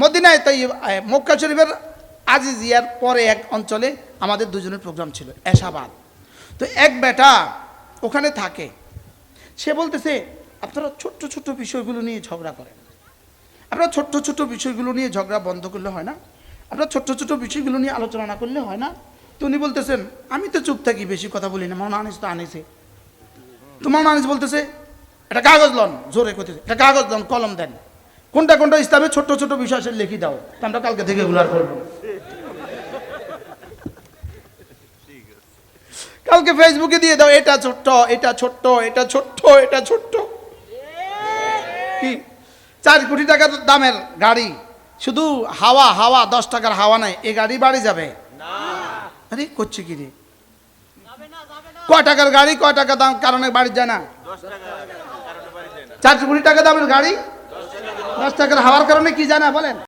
মদিনায় তাই মক্কা শরীফের আজিজিয়ার পরে এক অঞ্চলে আমাদের দুজনের প্রোগ্রাম ছিল এশাবাদ। তো এক বেটা ওখানে থাকে, সে বলতেছে আপনারা ছোট্ট ছোট্ট বিষয়গুলো নিয়ে ঝগড়া করেন, আপনারা ছোট্ট ছোট্ট বিষয়গুলো নিয়ে ঝগড়া বন্ধ করলে হয় না, আপনারা ছোট্ট ছোট্ট বিষয়গুলো নিয়ে আলোচনা না করলে হয় না। তো উনি বলতেছেন আমি তো চুপ থাকি, বেশি কথা বলি না, মাওলানা আনিস তো আনিসে। তো মাওলানা আনিস বলতেছে একটা কাগজ লন, জোরে করতেছে একটা কাগজ লন, কলম দেন, কোনটা কোনটা ইসলামের ছোট্ট ছোট্ট বিষয় সে লিখে দাও, তো আমরা কালকে থেকে এগুলো আর করবো। কালকে ফেসবুকে দিয়ে দাও, এটা ছোট্ট, এটা ছোট্ট, এটা ছোট্ট, এটা ছোট্ট। কি 4 কোটি টাকা দামের গাড়ি, শুধু হাওয়া হাওয়া, 10 টাকার হাওয়া নাই, এ গাড়ি বাড়ি যাবে না। আরে করছে কি রে, কয় টাকার গাড়ি কয় টাকা দাম কারণে বাড়ি যায় না? 4 কোটি টাকা দামের গাড়ি 10 টাকার হাওয়ার কারণে কি যায় না বলেন?